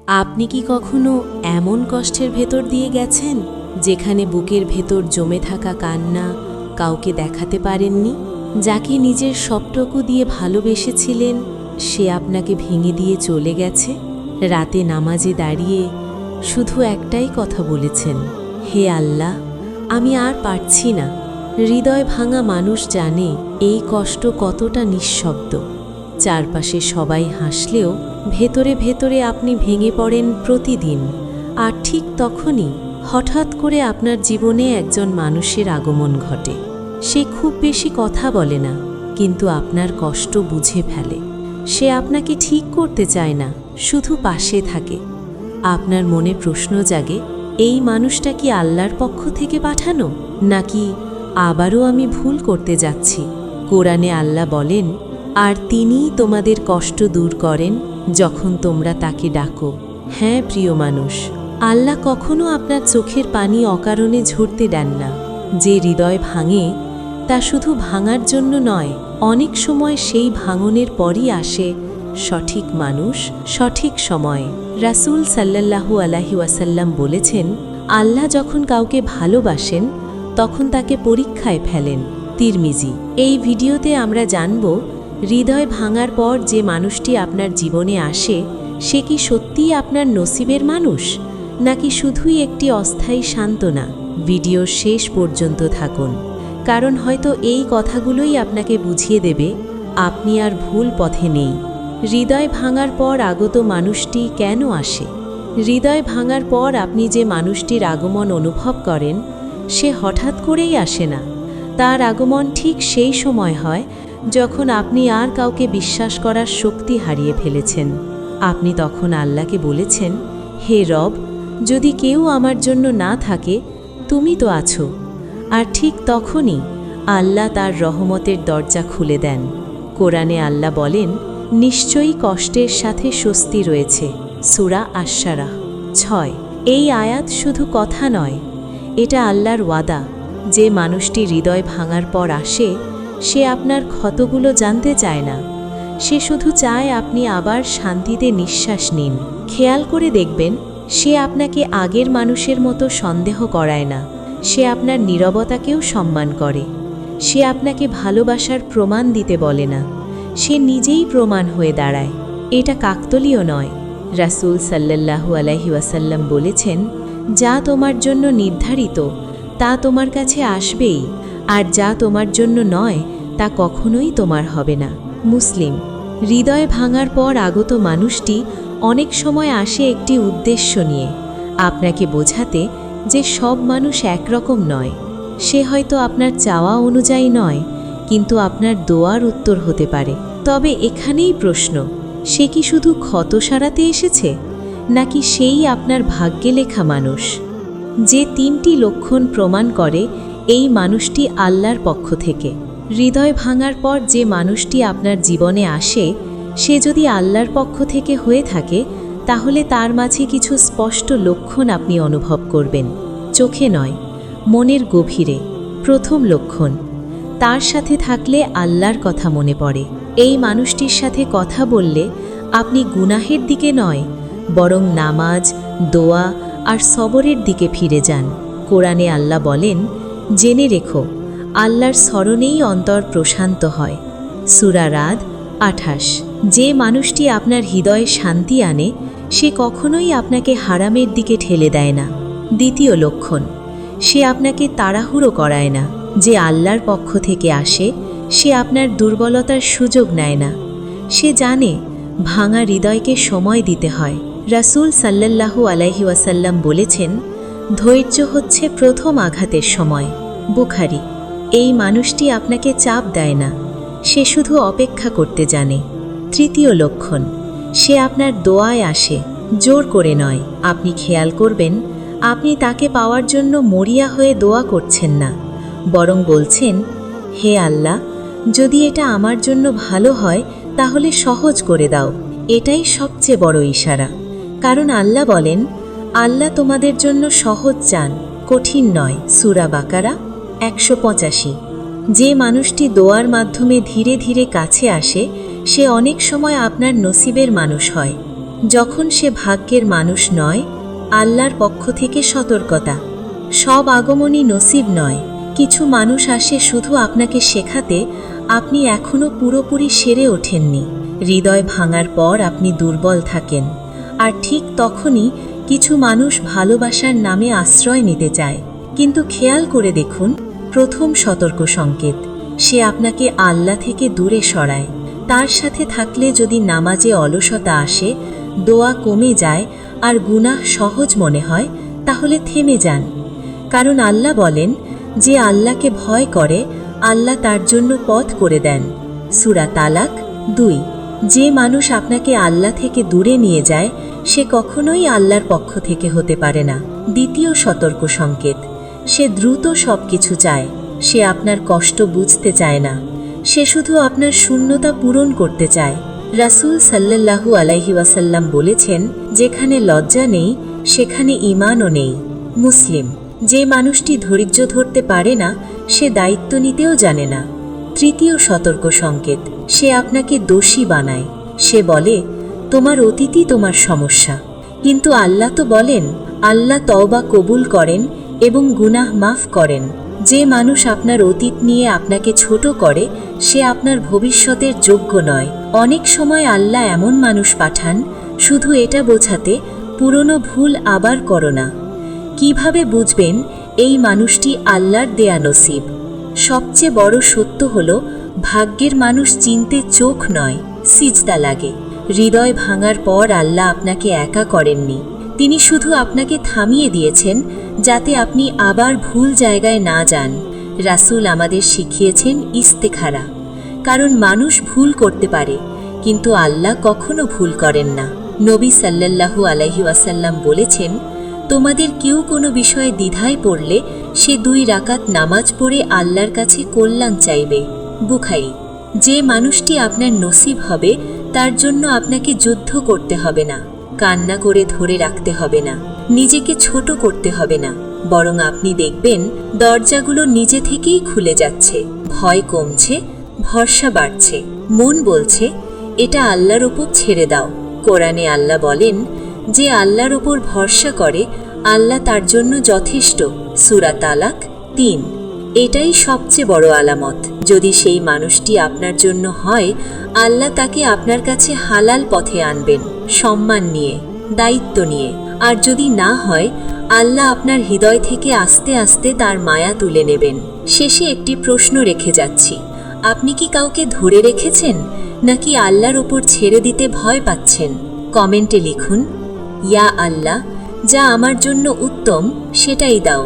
আপনি কি কখনো এমন কষ্টের ভেতর দিয়ে গেছেন যেখানে বুকের ভেতর জমে থাকা কান্না কাউকে দেখাতে পারেননি? যাকে নিজের সবটুকু দিয়ে ভালোবেসেছিলেন সে আপনাকে ভেঙে দিয়ে চলে গেছে। রাতে নামাজে দাঁড়িয়ে শুধু একটাই কথা বলেছেন, হে আল্লাহ, আমি আর পারছি না। হৃদয় ভাঙা মানুষ জানে এই কষ্ট কতটা নিঃশব্দ। চারপাশে সবাই হাসলেও ভেতরে ভেতরে আপনি ভেঙে পড়েন প্রতিদিন। আর ঠিক তখনই হঠাৎ করে আপনার জীবনে একজন মানুষের আগমন ঘটে। সে খুব বেশি কথা বলে না, কিন্তু আপনার কষ্ট বুঝে ফেলে। সে আপনাকে ঠিক করতে চায় না, শুধু পাশে থাকে। আপনার মনে প্রশ্ন জাগে, এই মানুষটা কি আল্লাহর পক্ষ থেকে পাঠানো, নাকি আবারও আমি ভুল করতে যাচ্ছি? কোরআনে আল্লাহ বলেন, আর তিনিই তোমাদের কষ্ট দূর করেন যখন তোমরা তাকে ডাকো। হ্যাঁ প্রিয় মানুষ, আল্লাহ কখনো আপনার চোখের পানি অকারণে ঝরতে দেন না। যে হৃদয় ভাঙে তা শুধু ভাঙার জন্য নয়, অনেক সময় সেই ভাঙনের পরই আসে সঠিক মানুষ সঠিক সময়ে। রাসূল সাল্লাল্লাহু আলাইহি ওয়াসাল্লাম বলেছেন, আল্লাহ যখন কাউকে ভালোবাসেন তখন তাকে পরীক্ষায় ফেলেন। তিরমিজি। এই ভিডিওতে আমরা জানব, হৃদয় ভাঙার পর যে মানুষটি আপনার জীবনে আসে সে কি সত্যিই আপনার নসিবের মানুষ, নাকি শুধুই একটি অস্থায়ী সান্ত্বনা? ভিডিওর শেষ পর্যন্ত থাকুন, কারণ হয়তো এই কথাগুলোই আপনাকে বুঝিয়ে দেবে আপনি আর ভুল পথে নেই। হৃদয় ভাঙার পর আগত মানুষটি কেন আসে? হৃদয় ভাঙার পর আপনি যে মানুষটির আগমন অনুভব করেন সে হঠাৎ করেই আসে না। তার আগমন ঠিক সেই সময় হয় যখন আপনি আর কাউকে বিশ্বাস করার শক্তি হারিয়ে ফেলেছেন। আপনি তখন আল্লাহকে বলেছেন, হে রব, যদি কেউ আমার জন্য না থাকে তুমি তো আছো। আর ঠিক তখনই আল্লাহ তার রহমতের দরজা খুলে দেন। কোরআনে আল্লাহ বলেন, নিশ্চয়ই কষ্টের সাথে স্বস্তি রয়েছে। সূরা আশ-শারা 6। এই আয়াত শুধু কথা নয়, এটা আল্লাহর ওয়াদা। যে মানুষটি হৃদয় ভাঙার পর আসে সে আপনার ক্ষতগুলো জানতে চায় না, সে শুধু চায় আপনি আবার শান্তিতে নিঃশ্বাস নিন। খেয়াল করে দেখবেন, সে আপনাকে আগের মানুষের মতো সন্দেহ করায় না। সে আপনার নীরবতাকেও সম্মান করে। সে আপনাকে ভালোবাসার প্রমাণ দিতে বলে না, সে নিজেই প্রমাণ হয়ে দাঁড়ায়। এটা কাকতালীয় নয়। রাসূল সাল্লাল্লাহু আলাইহি ওয়াসাল্লাম বলেছেন, যা তোমার জন্য নির্ধারিত তা তোমার কাছে আসবেই, আর যা তোমার জন্য নয় তা কখনোই তোমার হবে না। মুসলিম। হৃদয় ভাঙার পর আগত মানুষটি অনেক সময় আসে একটি উদ্দেশ্য নিয়ে, আপনাকে বোঝাতে যে সব মানুষ একরকম নয়। সে হয়তো আপনার চাওয়া অনুযায়ী নয়, কিন্তু আপনার দোয়ার উত্তর হতে পারে। তবে এখানেই প্রশ্ন, সে কি শুধু ক্ষত সারাতে এসেছে, নাকি সেই আপনার ভাগ্যে লেখা মানুষ? যে তিনটি লক্ষণ প্রমাণ করে এই মানুষটি আল্লাহর পক্ষ থেকে। হৃদয় ভাঙার পর যে মানুষটি আপনার জীবনে আসে সে যদি আল্লাহর পক্ষ থেকে হয়ে থাকে তাহলে তার মাঝে কিছু স্পষ্ট লক্ষণ আপনি অনুভব করবেন। চোখে নয়, মনের গভীরে। প্রথম লক্ষণ, তার সাথে থাকলে আল্লাহর কথা মনে পড়ে। এই মানুষটির সাথে কথা বললে আপনি গুনাহের দিকে নয়, বরং নামাজ, দোয়া আর সবরের দিকে ফিরে যান। কোরআনে আল্লাহ বলেন, জেনে রেখো, আল্লাহর স্মরণেই অন্তর প্রশান্ত হয়। সূরা রাদ 28। যে মানুষটি আপনার হৃদয়ে শান্তি আনে সে কখনোই আপনাকে হারামের দিকে ঠেলে দেয় না। দ্বিতীয় লক্ষণ, সে আপনাকে তাড়াহুড়ো করায় না। যে আল্লাহর পক্ষ থেকে আসে সে আপনার দুর্বলতার সুযোগ নেয় না। সে জানে ভাঙা হৃদয়কে সময় দিতে হয়। রাসূল সাল্লাল্লাহু আলাইহি ওয়াসাল্লাম বলেছেন, ধৈর্য হচ্ছে প্রথম আঘাতের সময়। বুখারী। এই মানুষটি আপনাকে চাপ দেয় না, সে শুধু অপেক্ষা করতে জানে। তৃতীয় লক্ষণ, সে আপনার দোয়ায় আসে, জোর করে নয়। আপনি খেয়াল করবেন, আপনি তাকে পাওয়ার জন্য মরিয়া হয়ে দোয়া করছেন না, বরং বলছেন, হে আল্লাহ, যদি এটা আমার জন্য ভালো হয় তাহলে সহজ করে দাও। এটাই সবচেয়ে বড় ইশারা। কারণ আল্লাহ বলেন, আল্লাহ তোমাদের জন্য সহজ চান, কঠিন নয়। সূরা বাকারা 185। যে মানুষটি দোয়ার মাধ্যমে ধীরে ধীরে কাছে আসে সে অনেক সময় আপনার নসিবের মানুষ হয়। যখন সে ভাগ্যের মানুষ নয়, আল্লাহর পক্ষ থেকে সতর্কতা। সব আগমনী নসিব নয়। কিছু মানুষ আসে শুধু আপনাকে শেখাতে আপনি এখনও পুরোপুরি সেরে ওঠেননি। হৃদয় ভাঙার পর আপনি দুর্বল থাকেন, আর ঠিক তখনই কিছু মানুষ ভালোবাসার নামে আশ্রয় নিতে চায়। কিন্তু খেয়াল করে দেখুন, প্রথম সতর্ক সংকেত, সে আপনাকে আল্লাহ থেকে দূরে সরায়। তার সাথে থাকলে যদি নামাজে অলসতা আসে, দোয়া কমে যায় আর গুনাহ সহজ মনে হয়, তাহলে থেমে যান। কারণ আল্লাহ বলেন, যে আল্লাহকে ভয় করে আল্লাহ তার জন্য পথ করে দেন। সূরা তালাক 2। যে মানুষ আপনাকে আল্লাহ থেকে দূরে নিয়ে যায়, সে কখনোই আল্লাহর পক্ষ থেকে হতে পারে না। দ্বিতীয় সতর্ক সংকেত, সে দ্রুত সব কিছু চায়। সে আপনার কষ্ট বুঝতে চায় না, সে শুধু আপনার শূন্যতা পূরণ করতে চায়। রাসূল সাল্লাল্লাহু আলাইহি ওয়াসাল্লাম বলেছেন, যেখানে লজ্জা নেই সেখানে ঈমানও নেই। মুসলিম। যে মানুষটি ধৈর্য ধরতে পারে না, সে দায়িত্ব নিতেও জানে না। তৃতীয় সতর্ক সংকেত, সে আপনাকে দোষী বানায়। সে বলে, তোমার অতীতই তোমার সমস্যা। কিন্তু আল্লাহ তো বলেন, আল্লাহ তওবা কবুল করেন এবং গুনাহ মাফ করেন। যে মানুষ আপনার অতীত নিয়ে আপনাকে ছোট করে, সে আপনার ভবিষ্যতের যোগ্য নয়। অনেক সময় আল্লাহ এমন মানুষ পাঠান শুধু এটা বোঝাতে, পুরনো ভুল আবার করো না। কিভাবে বুঝবেন এই মানুষটি আল্লাহর দেয়া নসিব? সবচেয়ে বড় সত্য হল, ভাগ্যের মানুষ চিনতে চোখ নয়, সিজদা লাগে। হৃদয় ভাঙার পর আল্লাহ আপনাকে একা করেননি, তিনি শুধু আপনাকে থামিয়ে দিয়েছেন যাতে আপনি আবার ভুল জায়গায় না যান। রাসূল আমাদের শিখিয়েছেন ইস্তেখারা, কারণ মানুষ ভুল করতে পারে কিন্তু আল্লাহ কখনো ভুল করেন না। নবী সাল্লাল্লাহু আলাইহি ওয়াসাল্লাম বলেছেন, তোমাদের কেউ কোনো বিষয়ে দ্বিধায় পড়লে সে 2 রাকাত নামাজ পড়ে আল্লাহর কাছে কল্যাণ চাইবে। বুখারী। যে মানুষটি আপনার নসিব হবে তার জন্য আপনাকে যুদ্ধ করতে হবে না, কান্না করে ধরে রাখতে হবে না, নিজেকে ছোট করতে হবে না, বরং আপনি দেখবেন দরজাগুলো নিজে থেকেই খুলে যাচ্ছে। ভয় কমছে, ভরসা বাড়ছে, মন বলছে এটা আল্লাহর উপর ছেড়ে দাও। কোরআনে আল্লাহ বলেন, যে আল্লাহর উপর ভরসা করে আল্লাহ তার জন্য যথেষ্ট। সূরা তালাক 3। এটাই সবচেয়ে বড় আলামত। যদি সেই মানুষটি আপনার জন্য হয়, আল্লাহ তাকে আপনার কাছে হালাল পথে আনবেন, সম্মান নিয়ে, দায়িত্ব নিয়ে। আর যদি না হয়, আল্লাহ আপনার হৃদয় থেকে আস্তে আস্তে তার মায়া তুলে নেবেন। শেষে একটি প্রশ্ন রেখে যাচ্ছি, আপনি কি কাউকে ধরে রেখেছেন নাকি আল্লাহর উপর ছেড়ে দিতে ভয় পাচ্ছেন? কমেন্টে লিখুন, ইয়া আল্লাহ, যা আমার জন্য উত্তম সেটাই দাও।